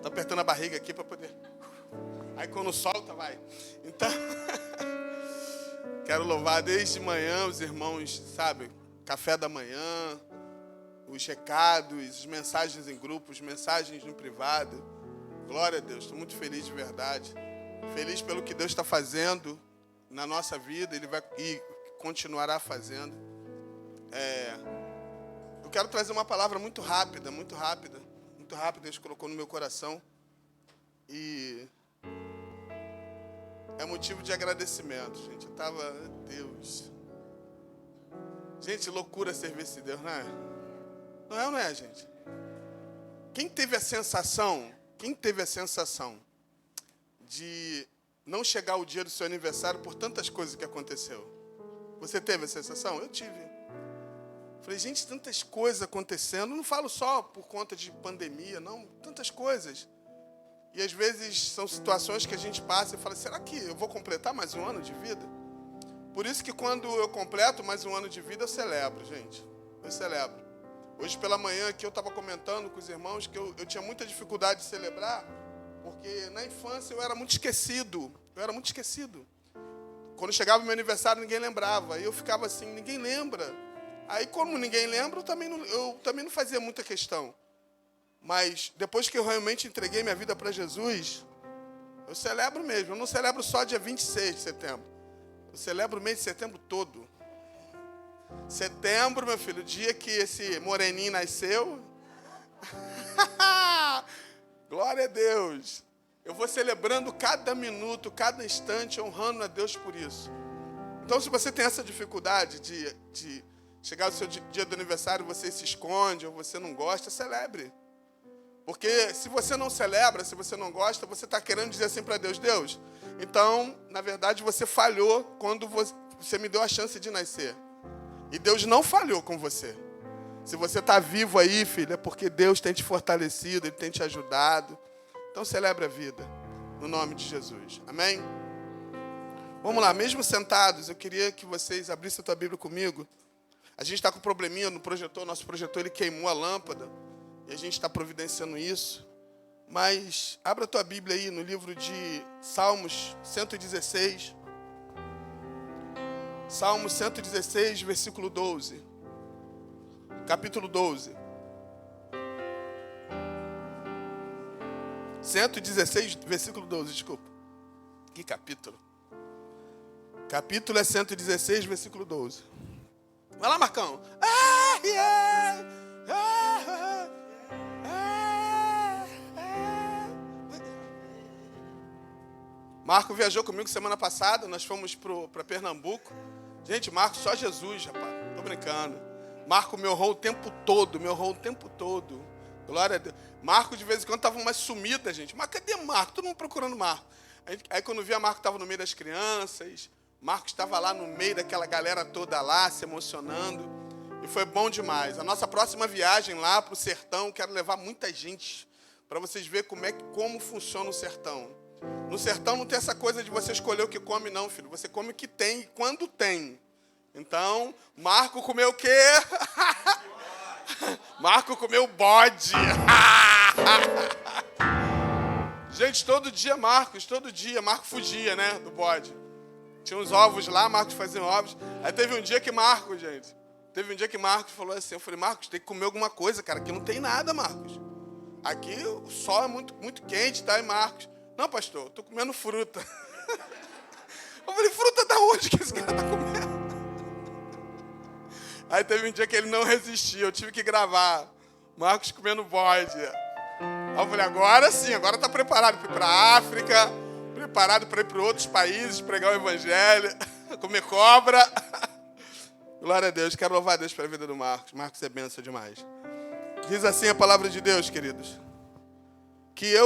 Tô apertando a barriga aqui para poder... Aí quando solta, vai. Então, quero louvar desde manhã os irmãos, sabe? Café da manhã, os recados, as mensagens em grupos, mensagens no privado. Glória a Deus, estou muito feliz de verdade. Feliz pelo que Deus está fazendo na nossa vida, Ele vai e continuará fazendo. Eu quero trazer uma palavra muito rápida, Deus colocou no meu coração. E é motivo de agradecimento, gente. Deus. Gente, loucura servir esse Deus, não é? Não é, gente? Quem teve a sensação de não chegar o dia do seu aniversário por tantas coisas que aconteceu? Você teve a sensação? Eu tive. Falei, gente, tantas coisas acontecendo. Não falo só por conta de pandemia, não. Tantas coisas. E às vezes são situações que a gente passa e fala, será que eu vou completar mais um ano de vida? Por isso que quando eu completo mais um ano de vida, eu celebro, gente. Eu celebro. Hoje pela manhã aqui eu estava comentando com os irmãos que eu tinha muita dificuldade de celebrar, porque na infância eu era muito esquecido. Quando chegava o meu aniversário, ninguém lembrava. Aí eu ficava assim, ninguém lembra. Aí, como ninguém lembra, eu também não fazia muita questão. Mas, depois que eu realmente entreguei minha vida para Jesus, eu celebro mesmo. Eu não celebro só dia 26 de setembro. Eu celebro o mês de setembro todo. Setembro, meu filho, o dia que esse moreninho nasceu. Glória a Deus. Eu vou celebrando cada minuto, cada instante, honrando a Deus por isso. Então, se você tem essa dificuldade de chegar ao seu dia do aniversário, você se esconde ou você não gosta, celebre. Porque se você não celebra, se você não gosta, você está querendo dizer assim para Deus, Deus, então, na verdade, você falhou quando você me deu a chance de nascer. E Deus não falhou com você. Se você está vivo aí, filho, é porque Deus tem te fortalecido, Ele tem te ajudado. Então, celebre a vida, no nome de Jesus. Amém? Vamos lá, mesmo sentados, eu queria que vocês abrissem a tua Bíblia comigo. A gente está com um probleminha no projetor, nosso projetor ele queimou a lâmpada, e a gente está providenciando isso. Mas abra a tua Bíblia aí no livro de Salmos 116. Salmos 116, versículo 12. Capítulo 12. 116, versículo 12, desculpa. Que capítulo? Capítulo é 116, versículo 12. Vai lá, Marcão. Marco viajou comigo semana passada, nós fomos para Pernambuco. Gente, Marco, só Jesus, rapaz. Tô brincando. Marco me honrou o tempo todo, Glória a Deus. Marco, de vez em quando, estava mais sumida, gente. Mas cadê Marco? Todo mundo procurando Marco. Aí quando via, Marco estava no meio das crianças. Marco estava lá no meio daquela galera toda lá, se emocionando. E foi bom demais. A nossa próxima viagem lá para o sertão, quero levar muita gente para vocês verem como funciona o sertão. No sertão não tem essa coisa de você escolher o que come, não, filho. Você come o que tem e quando tem. Então, Marco comeu o quê? Marco comeu bode. Gente, todo dia Marco fugia, né, do bode. Tinha uns ovos lá, Marcos fazia ovos. Aí teve um dia que Marcos falou assim, eu falei, Marcos, tem que comer alguma coisa, cara, aqui não tem nada, Marcos. Aqui o sol é muito, muito quente, tá? E Marcos, não, pastor, eu tô comendo fruta. Eu falei, fruta da onde que esse cara tá comendo? Aí teve um dia que ele não resistiu, eu tive que gravar. Marcos comendo bode. Aí eu falei, agora sim, agora tá preparado para ir para a África, preparado para ir para outros países, pregar o evangelho, comer cobra. Glória a Deus, quero louvar a Deus pela vida do Marcos. Marcos é bênção demais. Diz assim a palavra de Deus, queridos. Que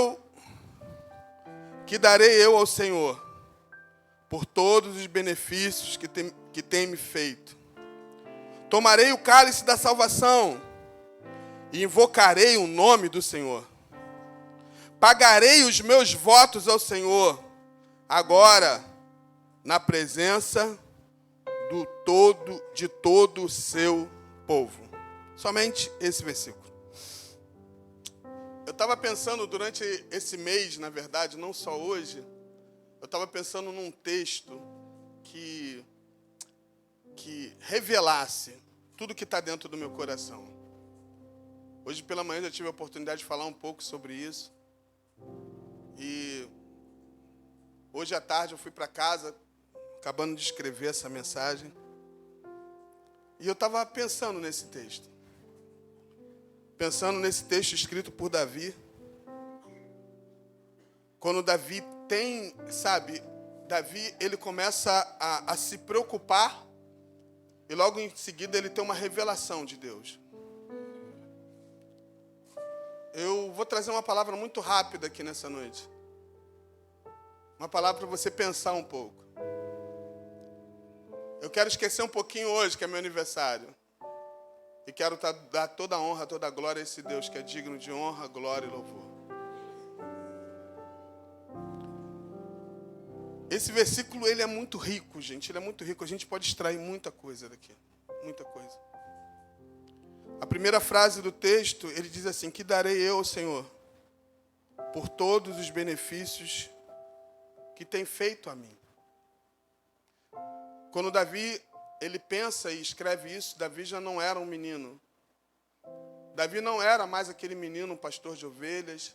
darei eu ao Senhor por todos os benefícios que tem me feito. Tomarei o cálice da salvação e invocarei o nome do Senhor. Pagarei os meus votos ao Senhor, agora, na presença de todo o seu povo. Somente esse versículo. Eu estava pensando durante esse mês, na verdade, não só hoje, eu estava pensando num texto que revelasse tudo que está dentro do meu coração. Hoje pela manhã eu tive a oportunidade de falar um pouco sobre isso. E hoje à tarde eu fui para casa, acabando de escrever essa mensagem. E eu estava pensando nesse texto. Pensando nesse texto escrito por Davi. Quando Davi tem, sabe, Davi ele começa a se preocupar e logo em seguida ele tem uma revelação de Deus. Eu vou trazer uma palavra muito rápida aqui nessa noite. Uma palavra para você pensar um pouco. Eu quero esquecer um pouquinho hoje, que é meu aniversário. E quero dar toda a honra, toda a glória a esse Deus que é digno de honra, glória e louvor. Esse versículo, ele é muito rico, gente. Ele é muito rico. A gente pode extrair muita coisa daqui. Muita coisa. A primeira frase do texto, ele diz assim: que darei eu, Senhor, por todos os benefícios que tem feito a mim. Quando Davi, ele pensa e escreve isso, Davi já não era um menino. Davi não era mais aquele menino, um pastor de ovelhas.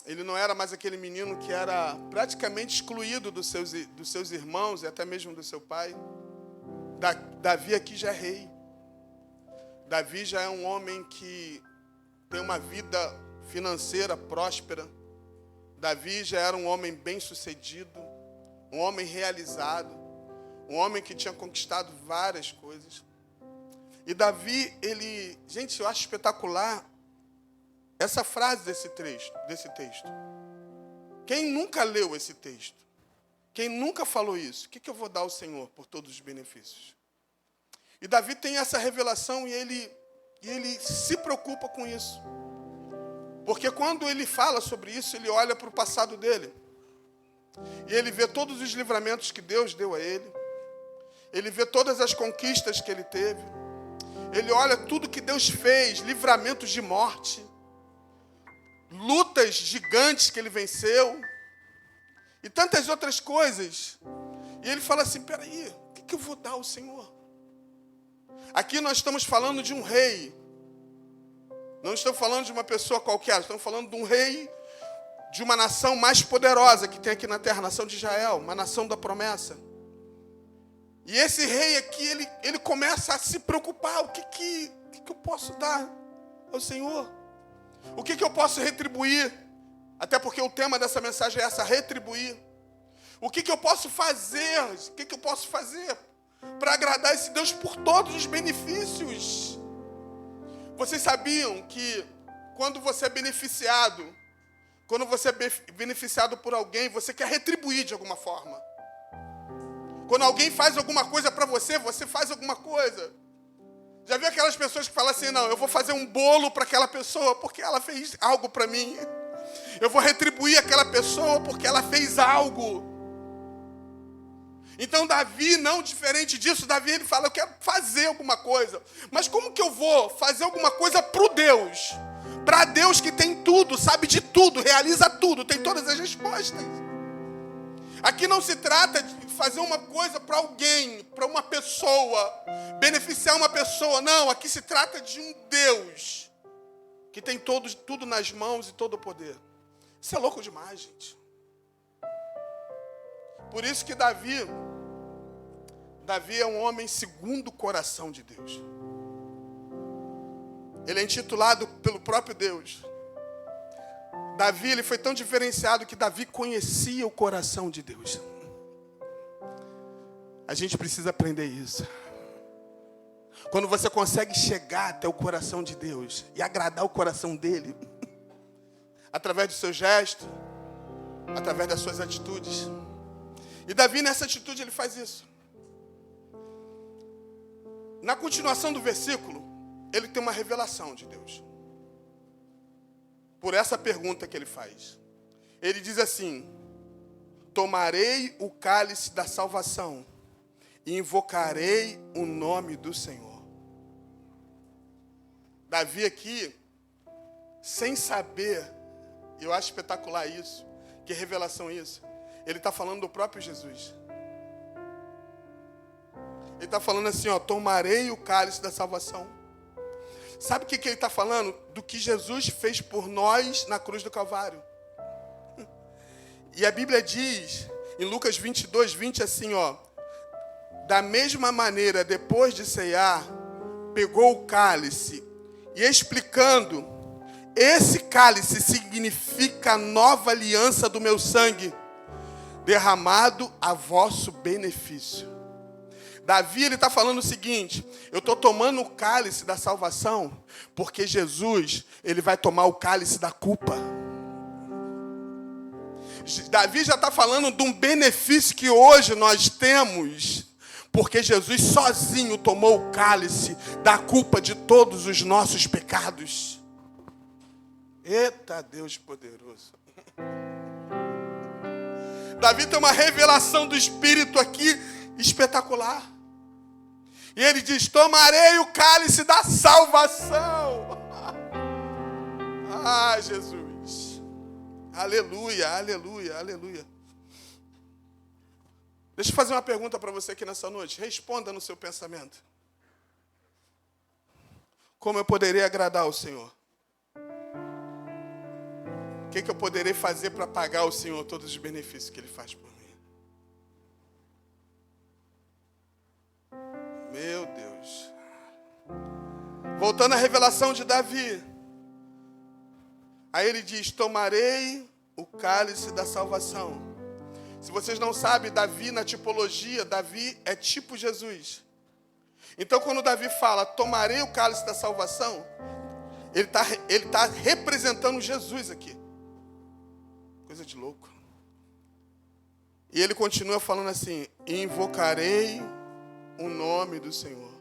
Ele não era mais aquele menino que era praticamente excluído dos seus irmãos e até mesmo do seu pai. Davi aqui já é rei. Davi já é um homem que tem uma vida financeira próspera. Davi já era um homem bem-sucedido, um homem realizado, um homem que tinha conquistado várias coisas. E Davi, gente, eu acho espetacular essa frase desse texto. Quem nunca leu esse texto? Quem nunca falou isso? O que eu vou dar ao Senhor por todos os benefícios? E Davi tem essa revelação e ele se preocupa com isso. Porque quando ele fala sobre isso, ele olha para o passado dele. E ele vê todos os livramentos que Deus deu a ele. Ele vê todas as conquistas que ele teve. Ele olha tudo que Deus fez, livramentos de morte, lutas gigantes que ele venceu, e tantas outras coisas. E ele fala assim: peraí, o que eu vou dar ao Senhor? Aqui nós estamos falando de um rei. Não estamos falando de uma pessoa qualquer, estamos falando de um rei de uma nação mais poderosa que tem aqui na terra, a nação de Israel, uma nação da promessa. E esse rei aqui, ele começa a se preocupar: o que eu posso dar ao Senhor? O que eu posso retribuir? Até porque o tema dessa mensagem é essa: retribuir. O que eu posso fazer? O que eu posso fazer para agradar esse Deus por todos os benefícios? Vocês sabiam que quando você é beneficiado por alguém, você quer retribuir de alguma forma. Quando alguém faz alguma coisa para você, você faz alguma coisa. Já viu aquelas pessoas que falam assim: não, eu vou fazer um bolo para aquela pessoa porque ela fez algo para mim. Eu vou retribuir aquela pessoa porque ela fez algo. Então Davi, não diferente disso, Davi ele fala: eu quero fazer alguma coisa. Mas como que eu vou fazer alguma coisa para Deus? Para Deus que tem tudo, sabe de tudo, realiza tudo, tem todas as respostas. Aqui não se trata de fazer uma coisa para alguém, para uma pessoa, beneficiar uma pessoa. Não, aqui se trata de um Deus que tem tudo nas mãos e todo o poder. Isso é louco demais, gente. Por isso que Davi é um homem segundo o coração de Deus. Ele é intitulado pelo próprio Deus. Davi, ele foi tão diferenciado que Davi conhecia o coração de Deus. A gente precisa aprender isso. Quando você consegue chegar até o coração de Deus e agradar o coração dele, através do seu gesto, através das suas atitudes. E Davi, nessa atitude, ele faz isso. Na continuação do versículo, ele tem uma revelação de Deus. Por essa pergunta que ele faz. Ele diz assim: tomarei o cálice da salvação e invocarei o nome do Senhor. Davi aqui sem saber, eu acho espetacular isso, que revelação isso. Ele está falando do próprio Jesus. Ele está falando assim, ó, tomarei o cálice da salvação. Sabe o que ele está falando? Do que Jesus fez por nós na cruz do Calvário. E a Bíblia diz, em Lucas 22, 20, assim, ó, da mesma maneira, depois de ceiar, pegou o cálice e explicando, esse cálice significa a nova aliança do meu sangue, derramado a vosso benefício. Davi, ele está falando o seguinte, eu estou tomando o cálice da salvação, porque Jesus, ele vai tomar o cálice da culpa. Davi já está falando de um benefício que hoje nós temos, porque Jesus sozinho tomou o cálice da culpa de todos os nossos pecados. Eita Deus poderoso. Davi tem uma revelação do Espírito aqui espetacular. E ele diz, tomarei o cálice da salvação. Ah, Jesus. Aleluia, aleluia, aleluia. Deixa eu fazer uma pergunta para você aqui nessa noite. Responda no seu pensamento. Como eu poderia agradar ao Senhor? O que eu poderei fazer para pagar ao Senhor todos os benefícios que Ele faz por mim? Meu Deus. Voltando à revelação de Davi. Aí ele diz, tomarei o cálice da salvação. Se vocês não sabem, Davi, na tipologia, Davi é tipo Jesus. Então, quando Davi fala, tomarei o cálice da salvação, ele tá representando Jesus aqui. Coisa de louco. E ele continua falando assim, invocarei o nome do Senhor.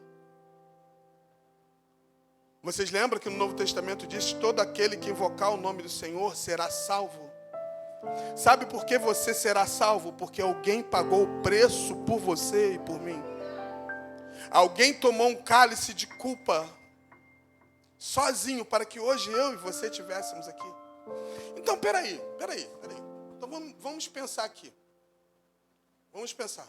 Vocês lembram que no Novo Testamento diz que todo aquele que invocar o nome do Senhor será salvo? Sabe por que você será salvo? Porque alguém pagou o preço por você e por mim. Alguém tomou um cálice de culpa sozinho para que hoje eu e você estivéssemos aqui. Então, peraí. Então vamos pensar aqui. Vamos pensar.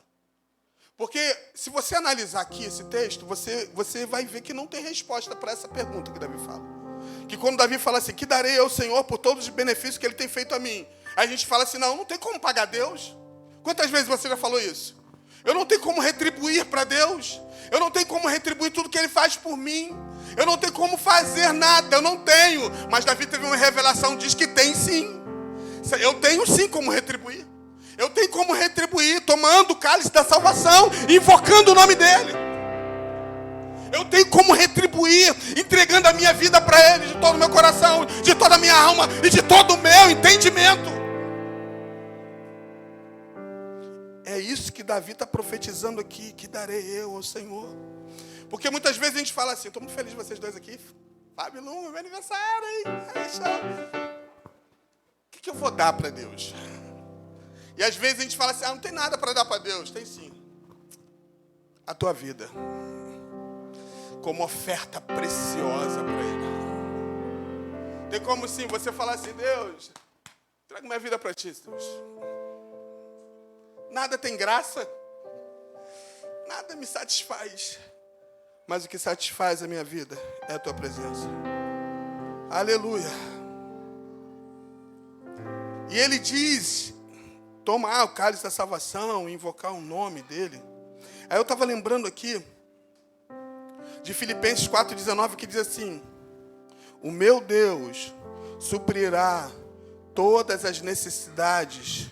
Porque se você analisar aqui esse texto, você vai ver que não tem resposta para essa pergunta que Davi fala. Que quando Davi fala assim, que darei ao Senhor por todos os benefícios que Ele tem feito a mim. A gente fala assim, não tem como pagar Deus. Quantas vezes você já falou isso? Eu não tenho como retribuir para Deus. Eu não tenho como retribuir tudo que Ele faz por mim. Eu não tenho como fazer nada, eu não tenho. Mas Davi teve uma revelação, diz que tem sim. Eu tenho sim como retribuir. Eu tenho como retribuir tomando o cálice da salvação, invocando o nome dEle. Eu tenho como retribuir, entregando a minha vida para Ele, de todo o meu coração, de toda a minha alma e de todo o meu entendimento. É isso que Davi está profetizando aqui, que darei eu ao Senhor. Porque muitas vezes a gente fala assim, estou muito feliz de vocês dois aqui. Fábio Luma, meu aniversário, hein? O que eu vou dar para Deus? E às vezes a gente fala assim, não tem nada para dar para Deus. Tem sim. A tua vida. Como oferta preciosa para Ele. Tem como sim você falar assim, Deus, traga minha vida para Ti, Deus. Nada tem graça. Nada me satisfaz. Mas o que satisfaz a minha vida é a Tua presença. Aleluia. E Ele diz, tomar o cálice da salvação, invocar o nome dEle. Aí eu estava lembrando aqui de Filipenses 4,19, que diz assim, o meu Deus suprirá todas as necessidades.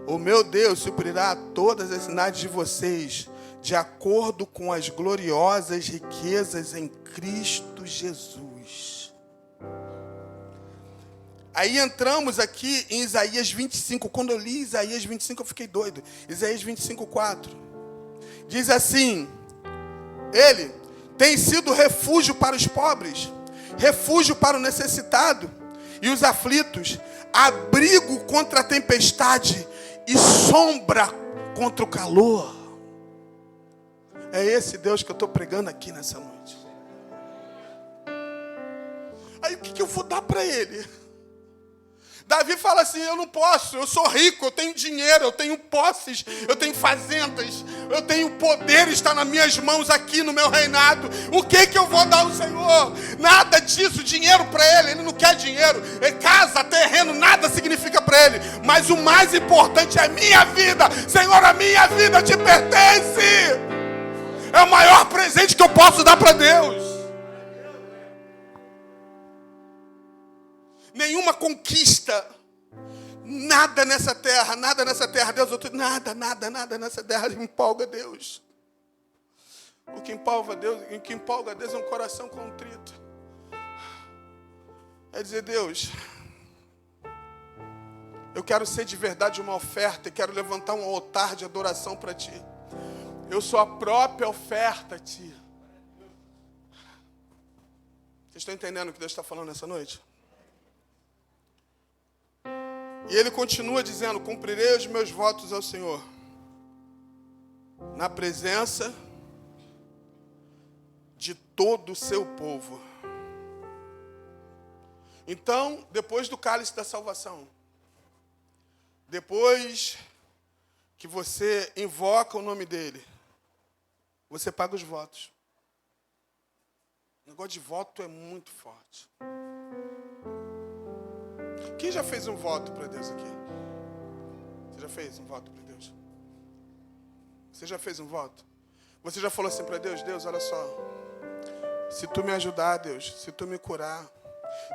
O meu Deus suprirá todas as necessidades de vocês, de acordo com as gloriosas riquezas em Cristo Jesus. Aí entramos aqui em Isaías 25. Quando eu li Isaías 25, eu fiquei doido. Isaías 25:4. Diz assim, Ele tem sido refúgio para os pobres, refúgio para o necessitado e os aflitos, abrigo contra a tempestade e sombra contra o calor. É esse Deus que eu estou pregando aqui nessa noite. Aí o que eu vou dar para ele? Davi fala assim, eu não posso, eu sou rico, eu tenho dinheiro, eu tenho posses, eu tenho fazendas, eu tenho poder, está nas minhas mãos aqui no meu reinado. O que eu vou dar ao Senhor? Nada disso, dinheiro para ele não quer dinheiro. Casa, terreno, nada significa para ele. Mas o mais importante é a minha vida. Senhor, a minha vida te pertence. É o maior presente que eu posso dar para Deus. Nenhuma conquista, nada nessa terra, Deus, nada nessa terra empolga Deus. O que empolga Deus é um coração contrito. É dizer, Deus, eu quero ser de verdade uma oferta e quero levantar um altar de adoração para Ti. Eu sou a própria oferta a Ti. Vocês estão entendendo o que Deus está falando nessa noite? E ele continua dizendo, cumprirei os meus votos ao Senhor, na presença de todo o seu povo. Então, depois do cálice da salvação, depois que você invoca o nome dele, você paga os votos. O negócio de voto é muito forte. Quem já fez um voto para Deus aqui? Você já fez um voto para Deus? Você já fez um voto? Você já falou assim para Deus, Deus, olha só. Se tu me ajudar, Deus, se tu me curar,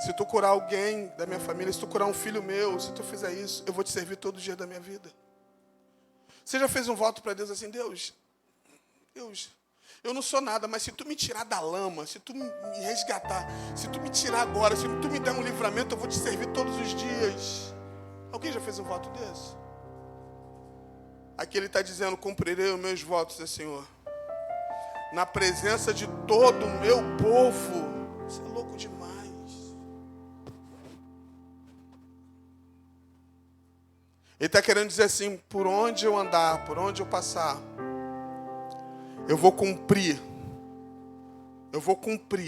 se tu curar alguém da minha família, se tu curar um filho meu, se tu fizer isso, eu vou te servir todo dia da minha vida. Você já fez um voto para Deus assim, Deus, eu não sou nada, mas se tu me tirar da lama, se tu me resgatar, se tu me tirar agora, se tu me der um livramento, eu vou te servir todos os dias. Alguém já fez um voto desse? Aqui ele está dizendo, cumprirei os meus votos, Senhor, na presença de todo o meu povo. Isso é louco demais. Ele está querendo dizer assim, por onde eu andar, por onde eu passar, eu vou cumprir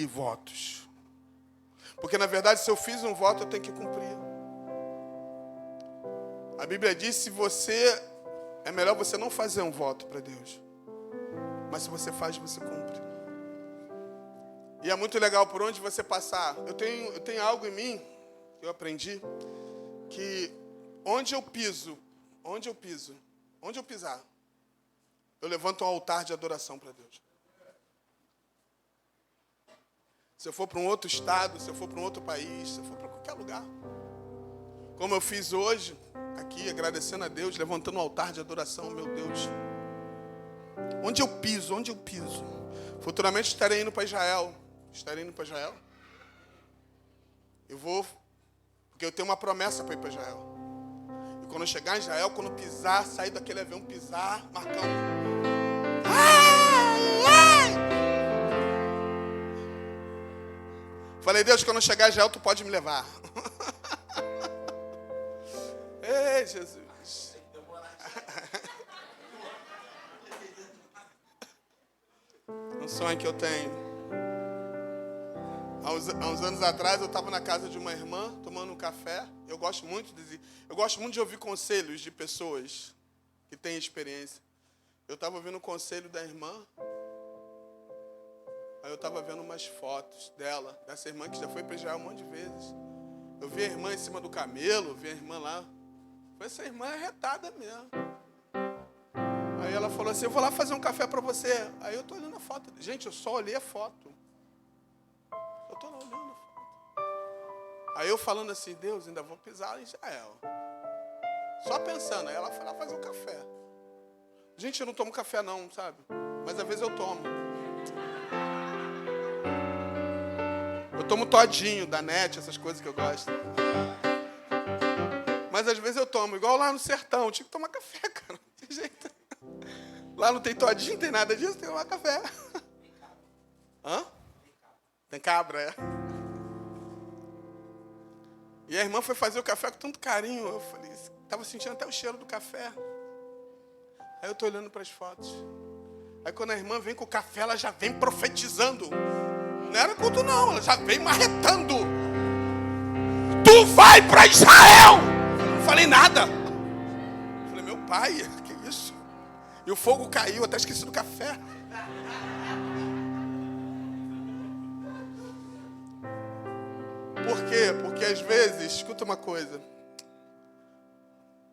votos. Porque, na verdade, se eu fiz um voto, eu tenho que cumprir. A Bíblia diz, é melhor você não fazer um voto para Deus. Mas se você faz, você cumpre. E é muito legal por onde você passar. Eu tenho algo em mim, que eu aprendi, que onde eu pisar, eu levanto um altar de adoração para Deus. Se eu for para um outro estado, se eu for para um outro país, se eu for para qualquer lugar. Como eu fiz hoje, aqui, agradecendo a Deus, levantando um altar de adoração, meu Deus. Onde eu piso. Futuramente estarei indo para Israel. Eu vou, porque eu tenho uma promessa para ir para Israel. E quando eu chegar em Israel, quando pisar, sair daquele avião, pisar, Marcão. Falei, Deus, quando eu chegar em Israel, tu pode me levar. Ei, Jesus. Um sonho que eu tenho. Há uns anos atrás, eu estava na casa de uma irmã, tomando um café. Eu gosto muito de ouvir conselhos de pessoas que têm experiência. Eu estava ouvindo o conselho da irmã. Aí eu estava vendo umas fotos dessa irmã que já foi para Israel um monte de vezes. Eu vi a irmã em cima do camelo, vi a irmã lá. Essa irmã é retada mesmo. Aí ela falou assim, eu vou lá fazer um café para você. Aí eu estou olhando a foto. Gente, eu só olhei a foto. Eu estou lá olhando a foto. Aí eu falando assim, Deus, ainda vou pisar em Israel. Só pensando. Aí ela foi lá fazer um café. Gente, eu não tomo café não, sabe? Mas às vezes eu tomo. Eu tomo todinho, da net, essas coisas que eu gosto. Mas às vezes eu tomo, igual lá no sertão. Eu tinha que tomar café, cara. Não tem jeito. Lá não tem todinho, não tem nada disso, tem que tomar café. Hã? Tem cabra, é. E a irmã foi fazer o café com tanto carinho. Eu falei, estava sentindo até o cheiro do café. Aí eu estou olhando para as fotos. Aí quando a irmã vem com o café, ela já vem profetizando. Não era culto não, ela já vem marretando. não vai para Israel. Eu não falei nada. Eu falei, meu pai, que isso? E o fogo caiu, eu até esqueci do café. Por quê? Porque às vezes, escuta uma coisa.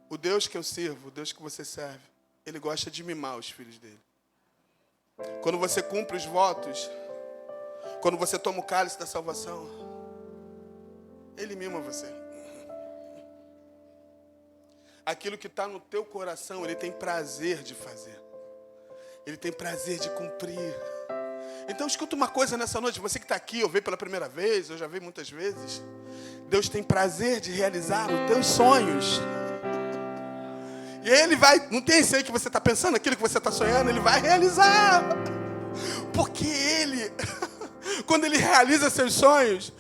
O Deus que eu sirvo, o Deus que você serve, Ele gosta de mimar os filhos dele. Quando você cumpre os votos, quando você toma o cálice da salvação, Ele mima você. Aquilo que está no teu coração, Ele tem prazer de fazer. Ele tem prazer de cumprir. Então escuta uma coisa nessa noite, você que está aqui, ou veio pela primeira vez, eu já vi muitas vezes. Deus tem prazer de realizar os teus sonhos. E Ele vai, não tem isso aí que você está pensando, aquilo que você está sonhando, Ele vai realizar. Porque Ele, quando Ele realiza seus sonhos,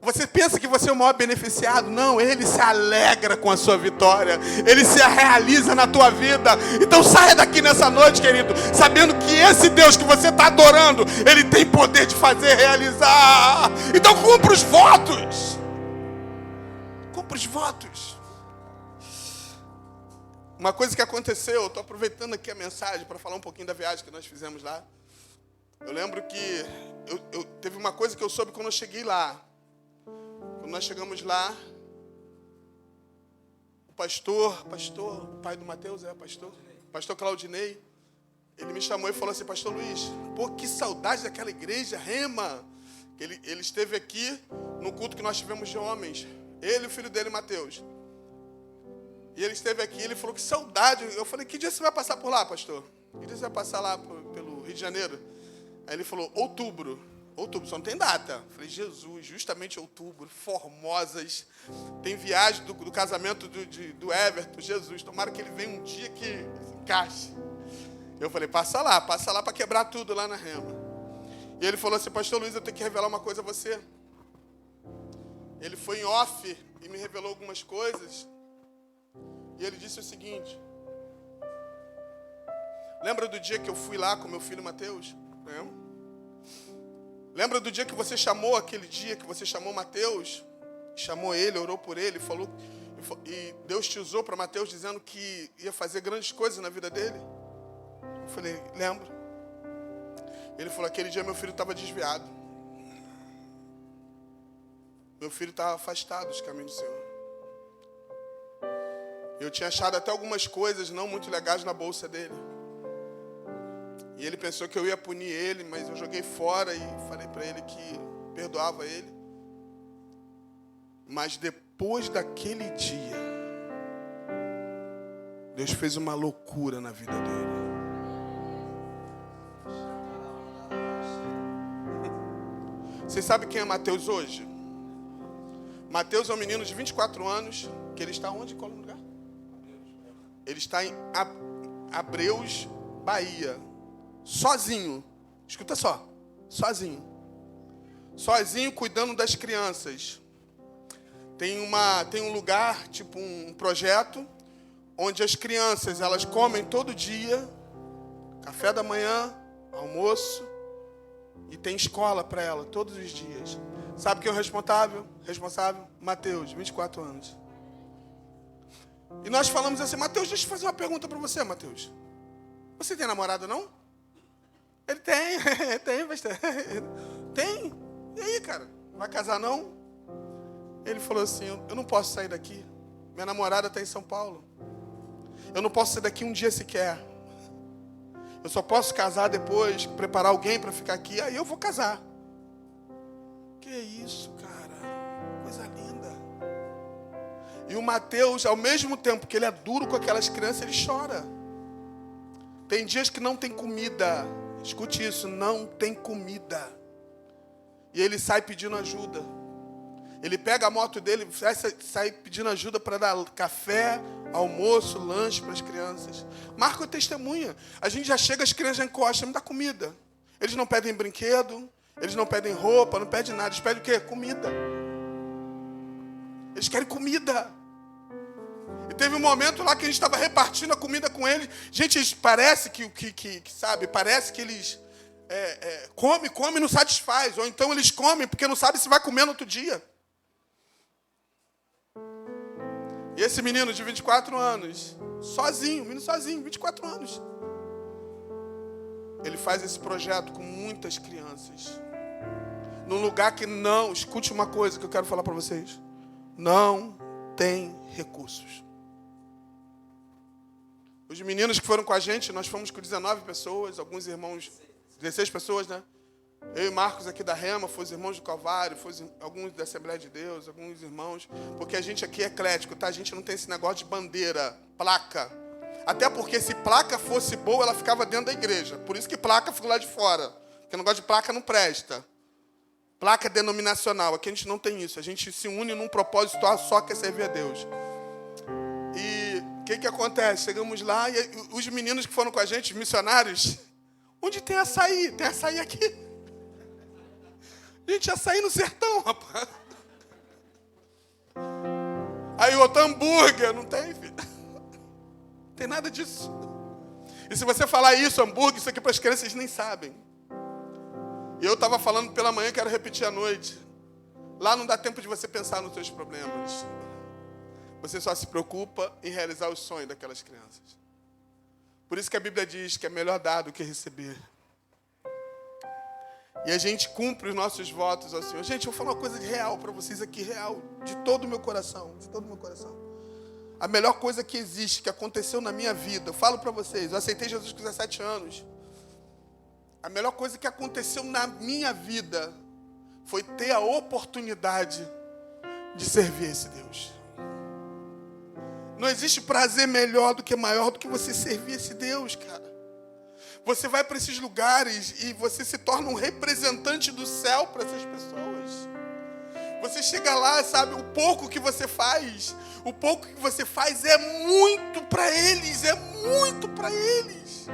você pensa que você é o maior beneficiado? Não, Ele se alegra com a sua vitória. Ele se realiza na tua vida. Então saia daqui nessa noite, querido, sabendo que esse Deus que você está adorando, Ele tem poder de fazer realizar. Então cumpra os votos. Cumpra os votos. Uma coisa que aconteceu, eu estou aproveitando aqui a mensagem para falar um pouquinho da viagem que nós fizemos lá. Eu lembro que teve uma coisa que eu soube quando eu cheguei lá. Quando nós chegamos lá, o pastor, o pai do Mateus, pastor Claudinei, ele me chamou e falou assim, pastor Luiz, pô, que saudade daquela igreja, Rema. Ele esteve aqui no culto que nós tivemos de homens, ele e o filho dele, Mateus. E ele esteve aqui, ele falou, que saudade. Eu falei, que dia você vai passar por lá, pastor? Que dia você vai passar lá pelo Rio de Janeiro? Aí ele falou, outubro, só não tem data. Eu falei, Jesus, justamente outubro, Formosas. Tem viagem do casamento do Everton, Jesus, tomara que ele venha um dia que encaixe. Eu falei, passa lá para quebrar tudo lá na Rema. E ele falou assim, pastor Luiz, eu tenho que revelar uma coisa a você. Ele foi em off e me revelou algumas coisas. E ele disse o seguinte, lembra do dia que eu fui lá com meu filho Mateus? Lembra do dia que você chamou, aquele dia que você chamou Mateus? Chamou ele, orou por ele, falou, e Deus te usou para Mateus dizendo que ia fazer grandes coisas na vida dele? Eu falei, lembro. Ele falou, aquele dia meu filho estava desviado. Meu filho estava afastado dos caminhos do Senhor. Eu tinha achado até algumas coisas não muito legais na bolsa dele. E ele pensou que eu ia punir ele, mas eu joguei fora e falei para ele que perdoava ele. Mas depois daquele dia, Deus fez uma loucura na vida dele. Vocês sabem quem é Mateus hoje? Mateus é um menino de 24 anos, que ele está onde? Qual lugar? Ele está em Abreus, Bahia. Sozinho. Escuta só. Sozinho. Sozinho cuidando das crianças. Tem um lugar, tipo um projeto, onde as crianças, elas comem todo dia, café da manhã, almoço, e tem escola para ela todos os dias. Sabe quem é o responsável? Mateus, 24 anos. E nós falamos assim, Mateus, deixa eu fazer uma pergunta para você, Mateus. Você tem namorada, não? Ele tem, tem, pastor. Tem. E aí, cara? Vai casar, não? Ele falou assim, eu não posso sair daqui. Minha namorada está em São Paulo. Eu não posso sair daqui um dia sequer. Eu só posso casar depois, preparar alguém para ficar aqui. Aí eu vou casar. Que isso, cara? Coisa linda. E o Mateus, ao mesmo tempo que ele é duro com aquelas crianças, ele chora. Tem dias que não tem comida. Escute isso, não tem comida. E ele sai pedindo ajuda. Ele pega a moto dele, sai pedindo ajuda para dar café, almoço, lanche para as crianças. Marco testemunha. A gente já chega, as crianças já encostam, me dá comida. Eles não pedem brinquedo, eles não pedem roupa, não pedem nada. Eles pedem o quê? Comida. Eles querem comida. E teve um momento lá que a gente estava repartindo a comida com eles. Gente, parece que sabe, parece que eles come e não satisfaz. Ou então eles comem porque não sabem se vai comer no outro dia. E esse menino de 24 anos, sozinho, menino sozinho, 24 anos. Ele faz esse projeto com muitas crianças. Num lugar que não, escute uma coisa que eu quero falar para vocês. Não tem recursos. Os meninos que foram com a gente, nós fomos com 19 pessoas, alguns irmãos, 16 pessoas, né? Eu e Marcos aqui da Rema, foi os irmãos do Calvário, foi alguns da Assembleia de Deus, alguns irmãos, porque a gente aqui é eclético, tá? A gente não tem esse negócio de bandeira, placa. Até porque se placa fosse boa, ela ficava dentro da igreja. Por isso que placa fica lá de fora. Porque o negócio de placa não presta. Placa denominacional. Aqui a gente não tem isso. A gente se une num propósito só que é servir a Deus. E o que acontece? Chegamos lá e os meninos que foram com a gente, os missionários, onde tem açaí? Tem açaí aqui. Gente, açaí no sertão, rapaz. Aí outro hambúrguer, não tem, filho. Não tem nada disso. E se você falar isso, hambúrguer, isso aqui para as crianças, eles nem sabem. E eu estava falando pela manhã, quero repetir à noite. Lá não dá tempo de você pensar nos seus problemas. Você só se preocupa em realizar os sonhos daquelas crianças. Por isso que a Bíblia diz que é melhor dar do que receber. E a gente cumpre os nossos votos ao Senhor. Gente, eu vou falar uma coisa de real para vocês aqui, real, de todo o meu coração, de todo o meu coração. A melhor coisa que existe, que aconteceu na minha vida, eu falo para vocês, eu aceitei Jesus com 17 anos. A melhor coisa que aconteceu na minha vida foi ter a oportunidade de servir esse Deus. Não existe prazer maior do que você servir esse Deus, cara. Você vai para esses lugares e você se torna um representante do céu para essas pessoas. Você chega lá, sabe, o pouco que você faz é muito para eles, é muito para eles.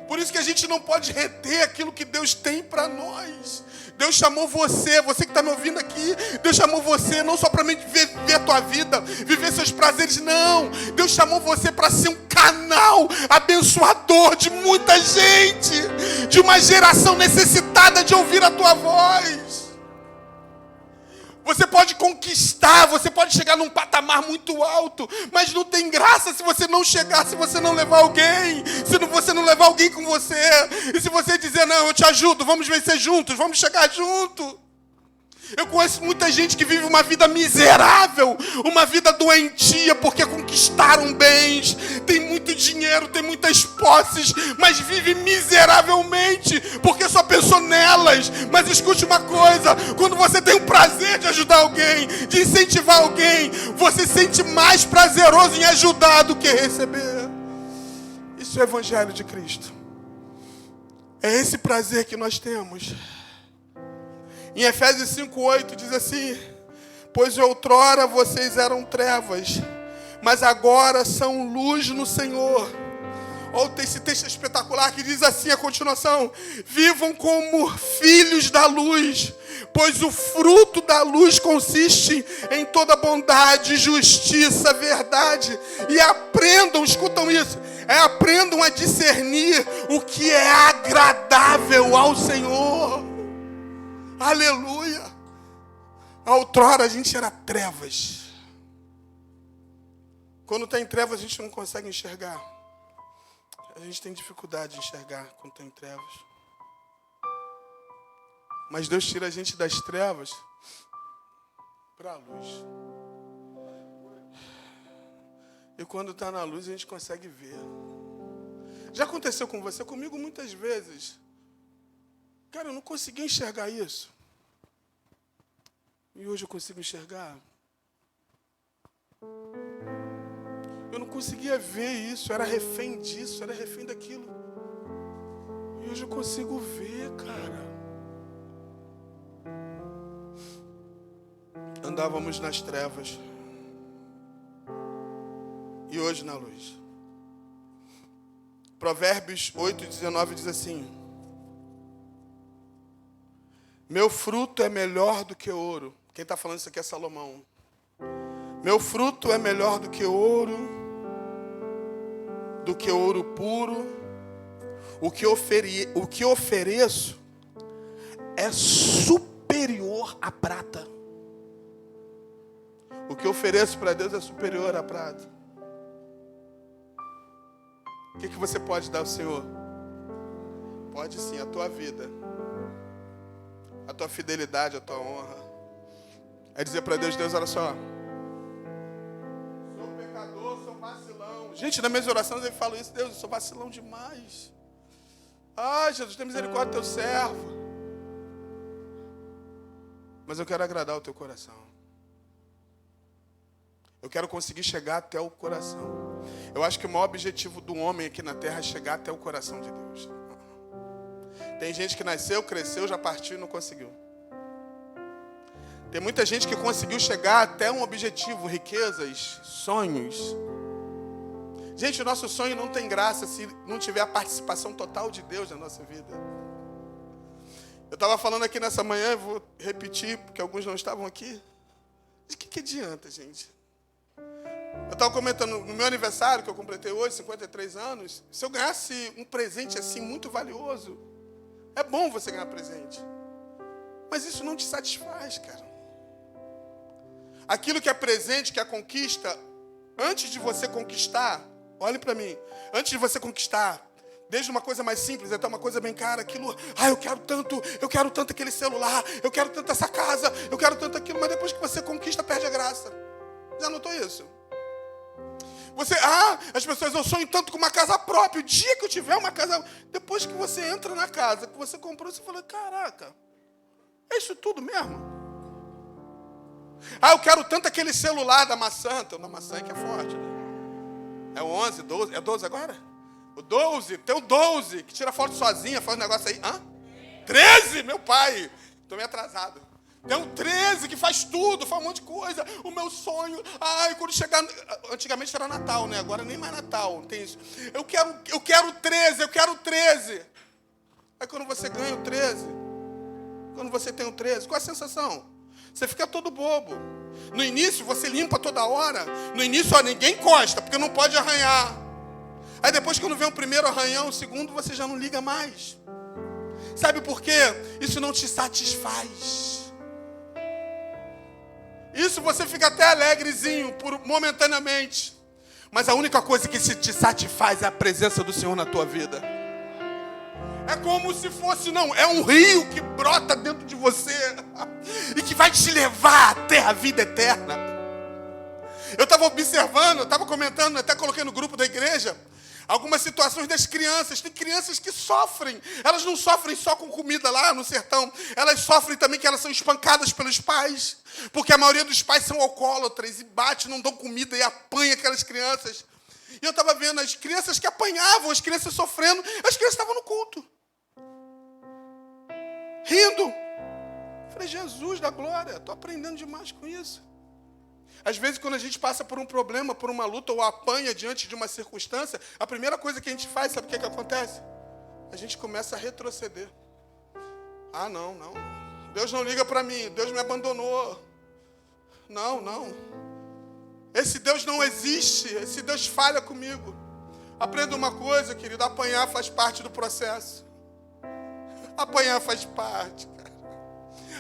Por isso que a gente não pode reter aquilo que Deus tem para nós. Deus chamou você que está me ouvindo aqui, Deus chamou você não só para viver a tua vida, viver seus prazeres, não. Deus chamou você para ser um canal abençoador de muita gente, de uma geração necessitada de ouvir a tua voz. Você pode conquistar, você pode chegar num patamar muito alto, mas não tem graça se você não chegar, se você não levar alguém, se você não levar alguém com você. E se você dizer, não, eu te ajudo, vamos vencer juntos, vamos chegar junto. Eu conheço muita gente que vive uma vida miserável, uma vida doentia, porque conquistaram bens, tem muito dinheiro, tem muitas posses, mas vive miseravelmente, porque só pensou nelas. Mas escute uma coisa, quando você tem o prazer de ajudar alguém, de incentivar alguém, você sente mais prazeroso em ajudar do que receber. Isso é o Evangelho de Cristo. É esse prazer que nós temos. Em Efésios 5:8 diz assim: pois outrora vocês eram trevas, mas agora são luz no Senhor. Olha esse texto espetacular que diz assim a continuação: vivam como filhos da luz, pois o fruto da luz consiste em toda bondade, justiça, verdade. E aprendam, escutam isso, aprendam a discernir o que é agradável ao Senhor. Aleluia! Outrora a gente era trevas. Quando está em trevas a gente não consegue enxergar. A gente tem dificuldade de enxergar quando está em trevas. Mas Deus tira a gente das trevas para a luz. E quando está na luz a gente consegue ver. Já aconteceu com você? Comigo muitas vezes. Cara, eu não conseguia enxergar isso. E hoje eu consigo enxergar. Eu não conseguia ver isso, eu era refém disso, era refém daquilo. E hoje eu consigo ver, cara. Andávamos nas trevas. E hoje na luz. Provérbios 8:19 diz assim: meu fruto é melhor do que ouro. Quem está falando isso aqui é Salomão. Meu fruto é melhor do que ouro puro. O que ofereço é superior à prata. O que eu ofereço para Deus é superior à prata. O que você pode dar ao Senhor? Pode sim, a tua vida, a tua fidelidade, a tua honra. É dizer para Deus, Deus, olha só, sou pecador, sou vacilão. Gente, nas minhas orações eu falo isso, Deus, eu sou vacilão demais. Ah, Jesus, tem misericórdia do teu servo. Mas eu quero agradar o teu coração. Eu quero conseguir chegar até o coração. Eu acho que o maior objetivo do homem aqui na terra é chegar até o coração de Deus. Tem gente que nasceu, cresceu, já partiu e não conseguiu. Tem muita gente que conseguiu chegar até um objetivo, riquezas, sonhos. Gente, o nosso sonho não tem graça se não tiver a participação total de Deus na nossa vida. Eu estava falando aqui nessa manhã, vou repetir, porque alguns não estavam aqui. De que adianta, gente? Eu estava comentando, no meu aniversário, que eu completei hoje, 53 anos, se eu ganhasse um presente assim muito valioso, é bom você ganhar presente. Mas isso não te satisfaz, cara. Aquilo que é presente, que é conquista, antes de você conquistar, olhe para mim, antes de você conquistar, desde uma coisa mais simples até uma coisa bem cara, aquilo, eu quero tanto aquele celular, eu quero tanto essa casa, eu quero tanto aquilo, mas depois que você conquista, perde a graça. Já notou isso? Você, as pessoas, eu sonho tanto com uma casa própria. O dia que eu tiver uma casa... Depois que você entra na casa, que você comprou, você fala, caraca, é isso tudo mesmo? Eu quero tanto aquele celular da maçã. Então, da maçã que é forte. Né? É o 11, 12. É 12 agora? O 12. Tem o 12, que tira foto sozinha, faz um negócio aí. 13, meu pai. Estou meio atrasado. Tem um 13 que faz tudo, faz um monte de coisa. O meu sonho, quando chegar... Antigamente era Natal, né? Agora nem mais Natal, não tem isso. Eu quero 13. Aí quando você ganha o 13, quando você tem o 13, qual é a sensação? Você fica todo bobo. No início você limpa toda hora. No início ninguém encosta, porque não pode arranhar. Aí depois quando vem o primeiro arranhão, o segundo, você já não liga mais. Sabe por quê? Isso não te satisfaz. Isso você fica até alegrezinho, momentaneamente. Mas a única coisa que te satisfaz é a presença do Senhor na tua vida. É como se fosse, é um rio que brota dentro de você e que vai te levar até a vida eterna. Eu estava observando, eu estava comentando, até coloquei no grupo da igreja, algumas situações das crianças. Tem crianças que sofrem. Elas não sofrem só com comida lá no sertão. Elas sofrem também que elas são espancadas pelos pais. Porque a maioria dos pais são alcoólatras e batem, não dão comida e apanham aquelas crianças. E eu estava vendo as crianças que apanhavam, as crianças sofrendo. As crianças estavam no culto. Rindo. Falei, Jesus da glória, estou aprendendo demais com isso. Às vezes, quando a gente passa por um problema, por uma luta, ou apanha diante de uma circunstância, a primeira coisa que a gente faz, sabe o que acontece? A gente começa a retroceder. Não. Deus não liga para mim, Deus me abandonou. Não. Esse Deus não existe, esse Deus falha comigo. Aprenda uma coisa, querido, apanhar faz parte do processo. Apanhar faz parte, cara.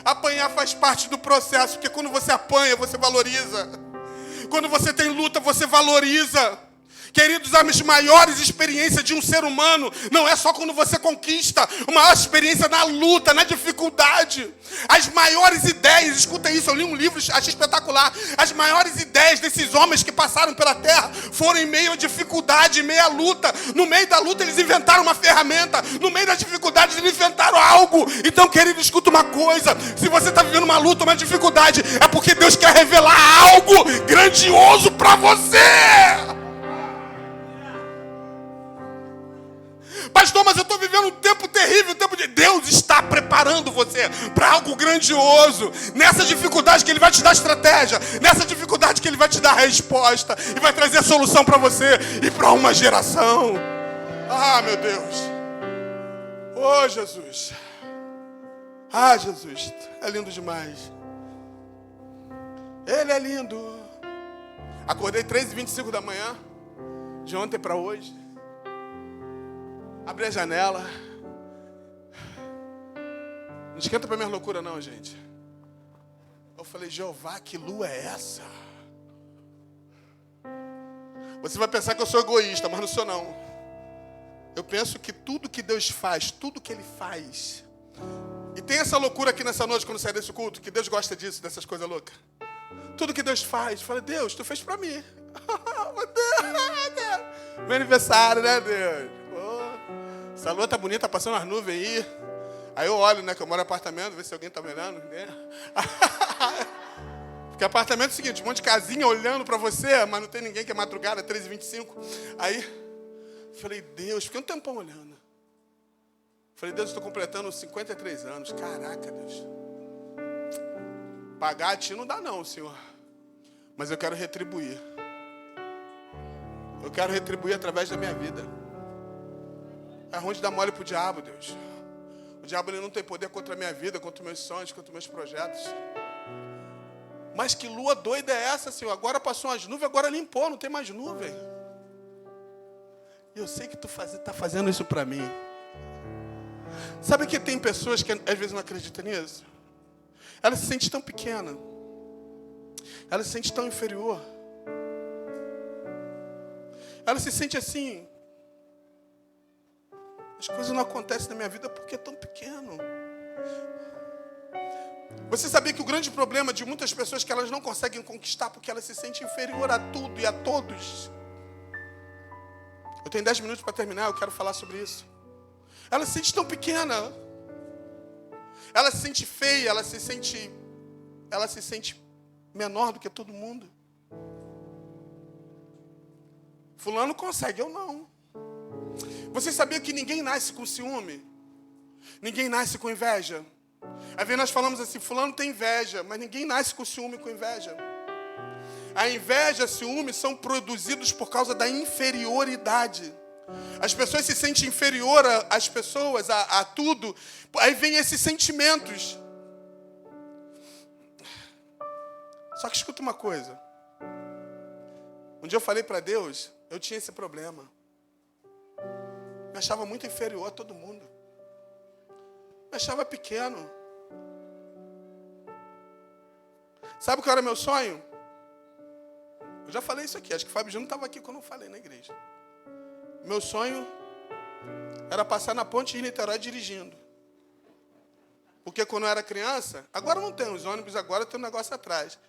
Apanhar faz parte do processo, porque quando você apanha, você valoriza. Quando você tem luta, você valoriza. Queridos, as maiores experiências de um ser humano não é só quando você conquista, a maior experiência na luta, na dificuldade. As maiores ideias, escuta isso, eu li um livro, achei espetacular. As maiores ideias desses homens que passaram pela terra foram em meio à dificuldade, em meio à luta. No meio da luta eles inventaram uma ferramenta, no meio da dificuldade eles inventaram algo. Então, querido, escuta uma coisa, se você está vivendo uma luta, uma dificuldade, é porque Deus quer revelar algo grandioso para você. Pastor, mas eu estou vivendo um tempo terrível, um tempo de... Deus está preparando você para algo grandioso. Nessa dificuldade que Ele vai te dar estratégia. Nessa dificuldade que Ele vai te dar a resposta. E vai trazer a solução para você e para uma geração. Meu Deus. Jesus. Jesus. É lindo demais. Ele é lindo. Acordei 3h25 da manhã. De ontem para hoje. Abri a janela. Não esquenta para minha loucura não, gente. Eu falei, Jeová, que lua é essa? Você vai pensar que eu sou egoísta, mas não sou não. Eu penso que tudo que Deus faz, tudo que Ele faz. E tem essa loucura aqui nessa noite, quando sair desse culto, que Deus gosta disso, dessas coisas loucas. Tudo que Deus faz, fala, Deus, tu fez pra mim. Meu Deus. Meu aniversário, né, Deus? Pô, essa lua tá bonita, tá passando as nuvens aí. Aí eu olho, né, que eu moro em apartamento, ver se alguém tá me olhando, né? Porque apartamento é o seguinte, um monte de casinha olhando pra você, mas não tem ninguém, que é madrugada, 13h25. Aí, falei, Deus, fiquei um tempão olhando. Falei, Deus, eu estou completando 53 anos. Caraca, Deus. Pagar a ti não dá não, Senhor. Mas eu quero retribuir. Eu quero retribuir através da minha vida. É ruim de dar mole pro diabo, Deus. O diabo ele não tem poder contra a minha vida, contra os meus sonhos, contra os meus projetos. Mas que lua doida é essa, Senhor? Agora passou umas nuvens, agora limpou, não tem mais nuvem. E eu sei que tu está fazendo isso para mim. Sabe que tem pessoas que às vezes não acreditam nisso? Ela se sente tão pequena. Ela se sente tão inferior. Ela se sente assim. As coisas não acontecem na minha vida porque é tão pequeno. Você sabia que o grande problema de muitas pessoas é que elas não conseguem conquistar porque elas se sentem inferior a tudo e a todos? Eu tenho 10 minutos para terminar, eu quero falar sobre isso. Ela se sente tão pequena. Ela se sente feia, ela se sente menor do que todo mundo. Fulano consegue, eu não. Você sabia que ninguém nasce com ciúme? Ninguém nasce com inveja? Às vezes nós falamos assim, fulano tem inveja, mas ninguém nasce com ciúme e com inveja. A inveja e o ciúme são produzidos por causa da inferioridade. As pessoas se sentem inferior às pessoas, a tudo. Aí vem esses sentimentos. Só que escuta uma coisa. Um dia eu falei para Deus, eu tinha esse problema. Me achava muito inferior a todo mundo. Me achava pequeno. Sabe qual era meu sonho? Eu já falei isso aqui, acho que o Fábio Júnior estava aqui quando eu falei na igreja. Meu sonho era passar na ponte de Niterói dirigindo. Porque quando eu era criança, agora não tem, os ônibus agora tem um negócio atrás.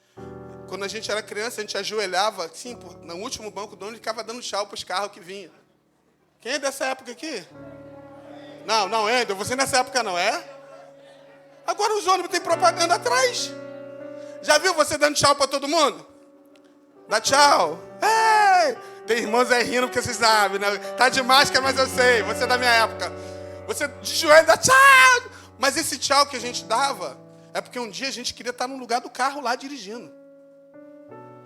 Quando a gente era criança, a gente ajoelhava assim, no último banco do ônibus e ficava dando tchau para os carros que vinham. Quem é dessa época aqui? Não, Ender, você nessa época não é? Agora os ônibus têm propaganda atrás. Já viu você dando tchau para todo mundo? Dá tchau. Ei! Tem irmãos aí rindo porque vocês sabem, né? Tá de máscara, mas eu sei. Você é da minha época. Você de joelho dá tchau. Mas esse tchau que a gente dava é porque um dia a gente queria estar no lugar do carro lá dirigindo.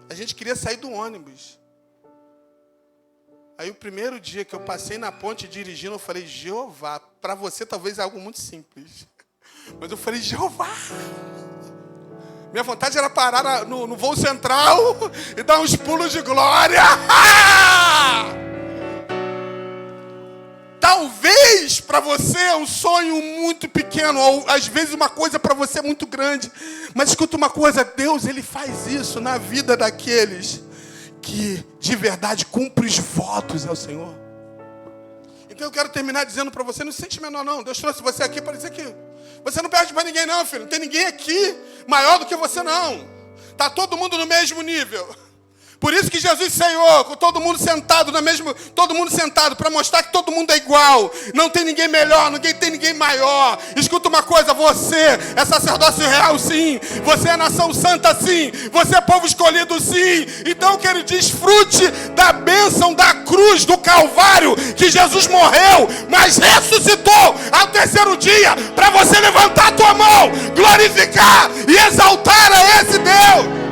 A gente queria sair do ônibus. Aí o primeiro dia que eu passei na ponte dirigindo, eu falei, Jeová, para você talvez é algo muito simples. Mas eu falei, Jeová. Minha vontade era parar no voo central e dar uns pulos de glória. Talvez para você é um sonho muito pequeno, ou às vezes uma coisa para você é muito grande. Mas escuta uma coisa, Deus ele faz isso na vida daqueles que de verdade cumpre os votos ao Senhor. Então eu quero terminar dizendo para você, não se sente menor não. Deus trouxe você aqui para dizer que você não perde para ninguém não, filho. Não tem ninguém aqui maior do que você não. Está todo mundo no mesmo nível. Por isso que Jesus ceiou com todo mundo sentado todo mundo sentado para mostrar que todo mundo é igual. Não tem ninguém melhor, ninguém tem ninguém maior. Escuta uma coisa, você é sacerdócio real sim. Você é nação santa sim. Você é povo escolhido sim. Então que ele desfrute da bênção da cruz do Calvário, que Jesus morreu, mas ressuscitou ao terceiro dia, para você levantar a tua mão, glorificar e exaltar a esse Deus.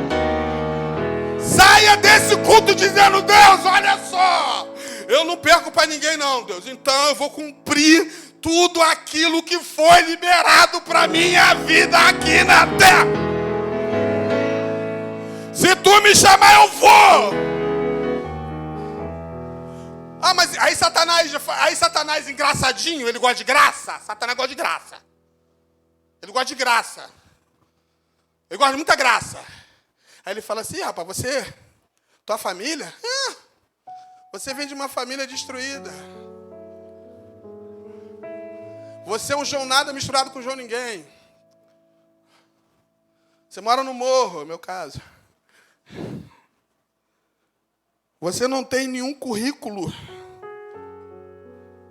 Saia desse culto dizendo, Deus, olha só, eu não perco para ninguém não, Deus. Então eu vou cumprir tudo aquilo que foi liberado para minha vida aqui na terra. Se tu me chamar, eu vou. Ah, mas aí Satanás engraçadinho, ele gosta de graça. Satanás gosta de graça. Ele gosta de graça. Ele gosta de muita graça. Aí ele fala assim, rapaz, tua família, Você vem de uma família destruída. Você é um João nada misturado com João ninguém. Você mora no morro, é o meu caso. Você não tem nenhum currículo.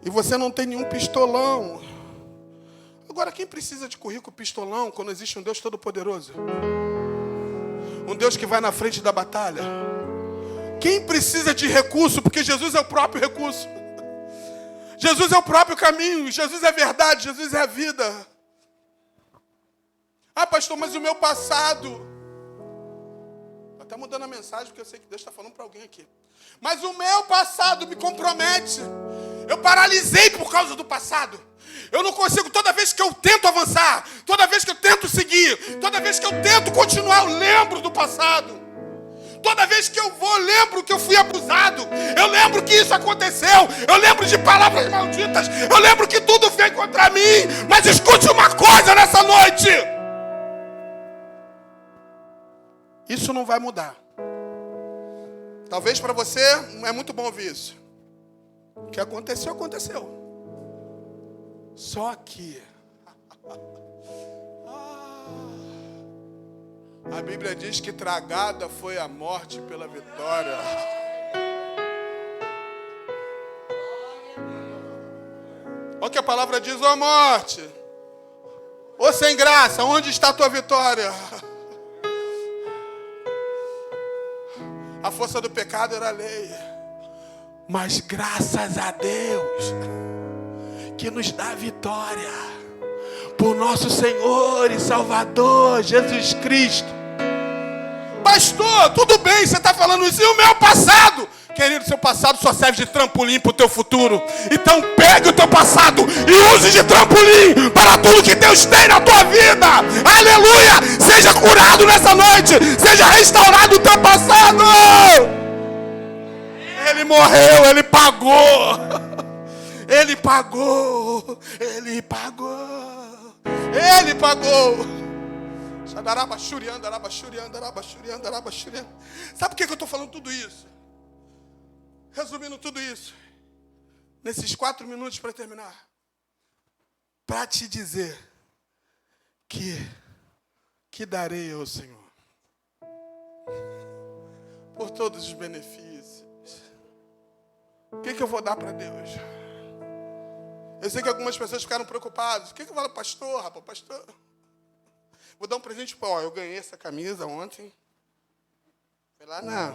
E você não tem nenhum pistolão. Agora, quem precisa de currículo pistolão quando existe um Deus todo-poderoso? Um Deus que vai na frente da batalha. Quem precisa de recurso? Porque Jesus é o próprio recurso. Jesus é o próprio caminho. Jesus é a verdade. Jesus é a vida. Ah, pastor, mas o meu passado... Estou até mudando a mensagem porque eu sei que Deus está falando para alguém aqui. Mas o meu passado me compromete. Eu paralisei por causa do passado. Eu não consigo, toda vez que eu tento avançar, toda vez que eu tento seguir, toda vez que eu tento continuar, eu lembro do passado. Toda vez que eu vou, eu lembro que eu fui abusado. Eu lembro que isso aconteceu. Eu lembro de palavras malditas. Eu lembro que tudo veio contra mim. Mas escute uma coisa nessa noite. Isso não vai mudar. Talvez para você não é muito bom ouvir isso. O que aconteceu, aconteceu. Só que a Bíblia diz que tragada foi a morte pela vitória. Olha o que a palavra diz: ó morte, ô sem graça, onde está a tua vitória? A força do pecado era a lei. Mas graças a Deus que nos dá vitória por nosso Senhor e Salvador Jesus Cristo. Pastor, tudo bem, você está falando isso, e o meu passado? Querido, seu passado só serve de trampolim para o teu futuro. Então pegue o teu passado e use de trampolim para tudo que Deus tem na tua vida. Aleluia! Seja curado nessa noite. Seja restaurado o teu passado. Ele morreu, ele pagou. Ele pagou. Ele pagou. Ele pagou. Sabe por que eu estou falando tudo isso? Resumindo tudo isso, nesses 4 minutos para terminar, para te dizer que darei ao Senhor por todos os benefícios. O que eu vou dar para Deus? Eu sei que algumas pessoas ficaram preocupadas. O que eu falo, pastor, rapaz, pastor? Vou dar um presente, eu ganhei essa camisa ontem. Foi lá na...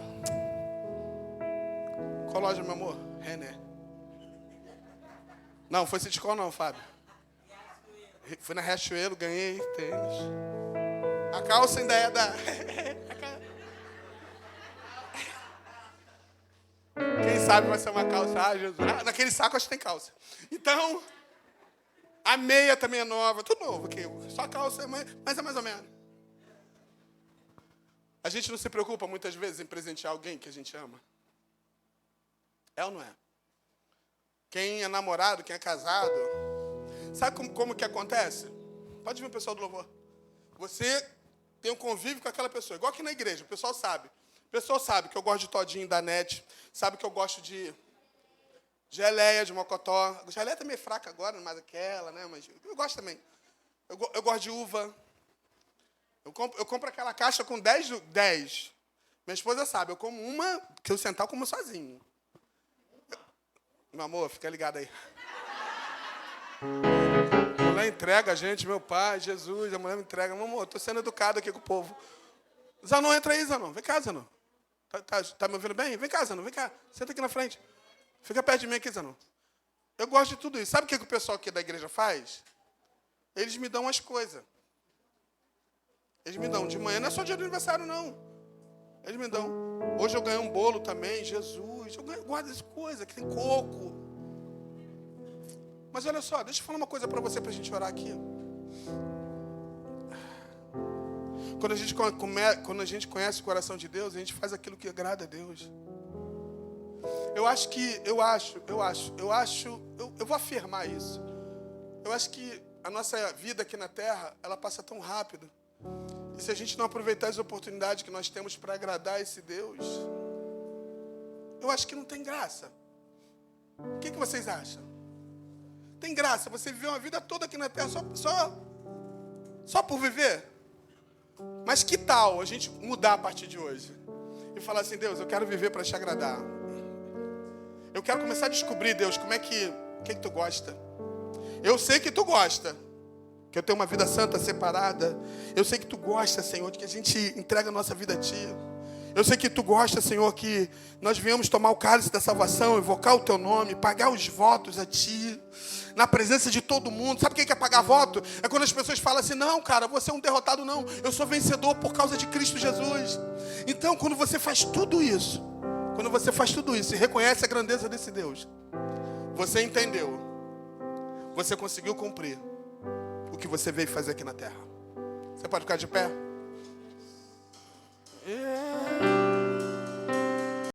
Qual loja, meu amor? René. Não, foi Citicol não, Fábio. Fui na Riachuelo, ganhei tênis. A calça ainda é da... Quem sabe vai ser uma calça. Ah, Jesus. Ah, naquele saco acho que tem calça. Então, a meia também é nova. Tudo novo aqui. Só a calça, mas é mais ou menos. A gente não se preocupa muitas vezes em presentear alguém que a gente ama. É ou não é? Quem é namorado, quem é casado, sabe como que acontece? Pode vir o pessoal do louvor. Você tem um convívio com aquela pessoa, igual aqui na igreja, o pessoal sabe. O pessoal sabe que eu gosto de todinho da NET, sabe que eu gosto de geleia de mocotó. A geleia tá meio fraca agora, mais aquela, né? Mas eu gosto também. Eu gosto de uva. Eu compro aquela caixa com 10. Minha esposa sabe, eu como uma, que eu sentar eu como sozinho. Meu amor, fica ligado aí. A mulher entrega a gente, meu pai, Jesus, a mulher me entrega. Meu amor, estou sendo educado aqui com o povo. Zanon, entra aí, Zanon. Vem cá, Zanon. Tá me ouvindo bem? Vem cá, Zanon, vem cá. Senta aqui na frente. Fica perto de mim aqui, Zanon. Eu gosto de tudo isso. Sabe o que o pessoal aqui da igreja faz? Eles me dão as coisas. Eles me dão de manhã. Não é só dia do aniversário, não. Eles me dão. Hoje eu ganhei um bolo também, Jesus. Eu guardo essas coisas, que tem coco. Mas olha só, deixa eu falar uma coisa para você, para a gente orar aqui. Quando a gente conhece o coração de Deus, a gente faz aquilo que agrada a Deus. Eu vou afirmar isso. Eu acho que a nossa vida aqui na Terra, ela passa tão rápido. E se a gente não aproveitar as oportunidades que nós temos para agradar esse Deus, Eu acho que não tem graça. O que vocês acham? Tem graça você viver uma vida toda aqui na terra só por viver? Mas que tal a gente mudar a partir de hoje? E falar assim, Deus, eu quero viver para te agradar. Eu quero começar a descobrir, Deus, o que tu gosta. Eu sei que tu gosta. Que eu tenho uma vida santa, separada. Eu sei que tu gosta, Senhor, de que a gente entrega a nossa vida a Ti. Eu sei que tu gosta, Senhor, que nós viemos tomar o cálice da salvação, invocar o teu nome, pagar os votos a Ti, na presença de todo mundo. Sabe o que é pagar voto? É quando as pessoas falam assim, não, cara, você é um derrotado, não. Eu sou vencedor por causa de Cristo Jesus. Então, quando você faz tudo isso e reconhece a grandeza desse Deus, você entendeu, você conseguiu cumprir o que você veio fazer aqui na terra. Você pode ficar de pé?